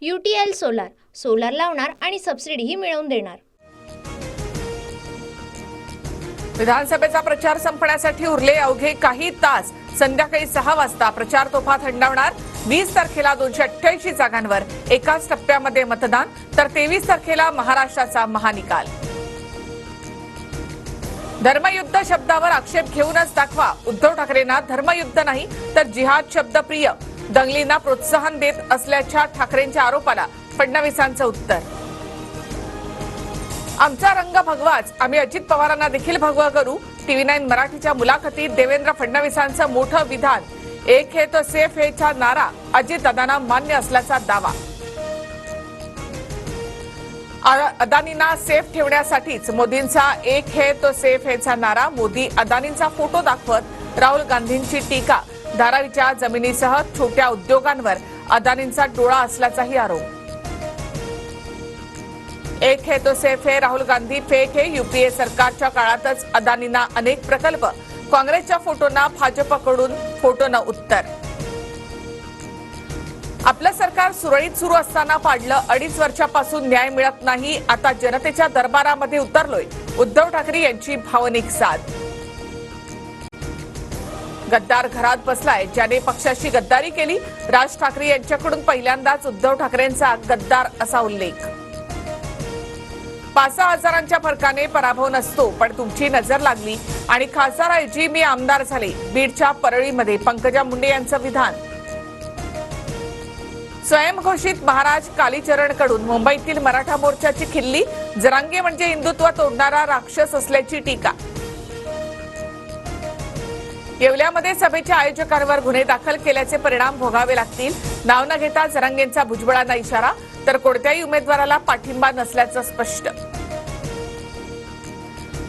UTL solar लावणार आणि सबसिडीही मिळवून देणार। विधानसभेचा प्रचार संपण्यासाठी उरले अवघे काही तास। संध्याकाळी 6 वाजता प्रचार तोफा थंडावणार। 20 तारखेला 288 जागांवर एकाच टप्प्यामध्ये मतदान, तर 23 तारखेला महाराष्ट्राचा महानिकाल। धर्मयुद्ध शब्दावर आक्षेप घेऊनच दाखवा। उद्धव ठाकरेंना धर्मयुद्ध नाही तर जिहाद शब्द प्रिय। दंगलींना प्रोत्साहन देत असल्याच्या ठाकरेंच्या आरोपाला फडणवीसांचं उत्तर। आमचा रंग भगवाच, आम्ही अजित पवारांना देखील भगवा करू। TV9 मराठीच्या मुलाखतीत देवेंद्र फडणवीसांचं मोठं विधान। एक है तो सेफ हेचा नारा अजितदादांना मान्य असल्याचा दावा। अदानींना सेफ ठेवण्यासाठीच मोदींचा एक है तो सेफ हेचा नारा। मोदी अदानींचा फोटो दाखवत राहुल गांधींची टीका। धारावीच्या जमिनीसह छोट्या उद्योगांवर अदानींचा डोळा असल्याचाही आरोप। एक है तो सेफ है, राहुल गांधी फेक है। UPA सरकारच्या काळातच अदानींना अनेक प्रकल्प। काँग्रेसच्या फोटोंना भाजपकडून फोटोनं उत्तर। आपलं सरकार सुरळीत सुरू असताना पाडलं। 2.5 वर्षापासून न्याय मिळत नाही, आता जनतेच्या दरबारामध्ये उतरलोय। उद्धव ठाकरे यांची भावनिक साद। गद्दार घरात बसलाय, ज्याने पक्षाशी गद्दारी केली। राज ठाकरे यांच्याकडून पहिल्यांदाच उद्धव ठाकरेंचा गद्दार असा उल्लेख। 5-6 हजारांच्या फरकाने पराभव नसतो, पण तुमची नजर लागली आणि खासदारऐवजी मी आमदार झाले। बीडच्या परळीमध्ये पंकजा मुंडे यांचं विधान। स्वयंघोषित महाराज कालीचरणकडून मुंबईतील मराठा मोर्चाची खिल्ली। जरांगे म्हणजे हिंदुत्व तोडणारा राक्षस असल्याची टीका। येवल्यामध्ये सभेच्या आयोजकांवर गुन्हे दाखल केल्याचे परिणाम भोगावे लागतील। नाव न घेता जरांगेंचा भुजबळांना इशारा, तर कोणत्याही उमेदवाराला पाठिंबा नसल्याचं स्पष्ट।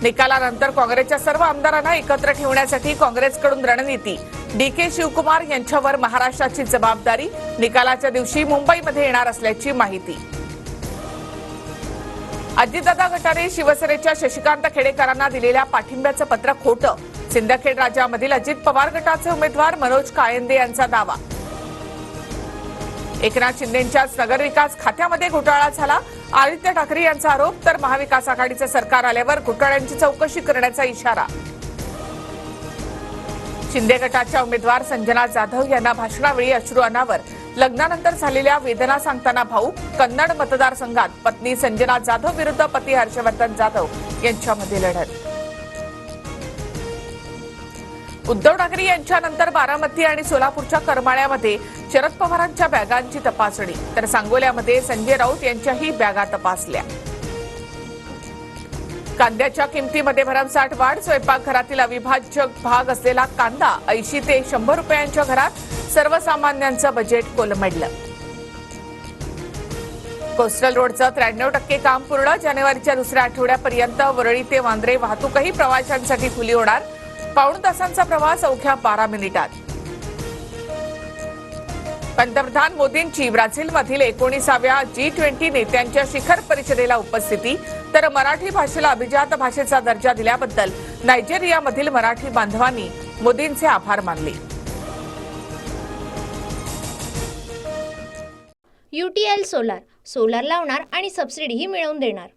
निकालानंतर काँग्रेसच्या सर्व आमदारांना एकत्र ठेवण्यासाठी काँग्रेसकडून रणनीती। DK शिवकुमार यांच्यावर महाराष्ट्राची जबाबदारी। निकालाच्या दिवशी मुंबईमध्ये येणार असल्याची माहिती। अजितदादा गटाने शिवसेनेच्या शशिकांत खेडेकरांना दिलेल्या पाठिंब्याचं पत्र खोटं। सिंदखेड राजामधील अजित पवार गटाचे उमेदवार मनोज कायंदे यांचा दावा। एकनाथ शिंदेंच्याच नगरविकास खात्यामध्ये घोटाळा झाला। आदित्य ठाकरे यांचा आरोप, तर महाविकास आघाडीचं सरकार आल्यावर घोटाळ्यांची चौकशी करण्याचा इशारा। शिंदे गटाच्या उमेदवार संजना जाधव यांना भाषणावेळी अश्रू अनावर। लग्नानंतर झालेल्या वेदना सांगताना भाऊक। कन्नड मतदारसंघात पत्नी संजना जाधव विरुद्ध पती हर्षवर्धन जाधव यांच्यामध्ये लढत। उद्धव ठाकरे यांच्यानंतर बारामती आणि सोलापूरच्या करमाळ्यामध्ये शरद पवारांच्या बॅगांची तपासणी, तर सांगोल्यामध्ये संजय राऊत यांच्याही बॅगा तपासल्या। कांद्याच्या किमतीमध्ये भरमसाठ वाढ। स्वयंपाकघरातील अविभाज्य भाग असलेला कांदा 80 ते 100 रुपयांच्या घरात। सर्वसामान्यांचं बजेट कोलमडलं। कोस्टल रोडचं 93% काम पूर्ण। जानेवारीच्या दुसऱ्या आठवड्यापर्यंत वरळी ते वांद्रे वाहतूकही प्रवाशांसाठी खुली होणार। पाऊण तासांचा प्रवास अवघ्या 12 मिनिटात। पंतप्रधान मोदींची ब्राझीलमधील 19व्या G20 नेत्यांच्या शिखर परिषदेला उपस्थिती, तर मराठी भाषेला अभिजात भाषेचा दर्जा दिल्याबद्दल नायजेरियामधील मराठी बांधवांनी मोदींचे आभार मानले। UTL सोलार लावणार आणि सबसिडीही मिळवून देणार।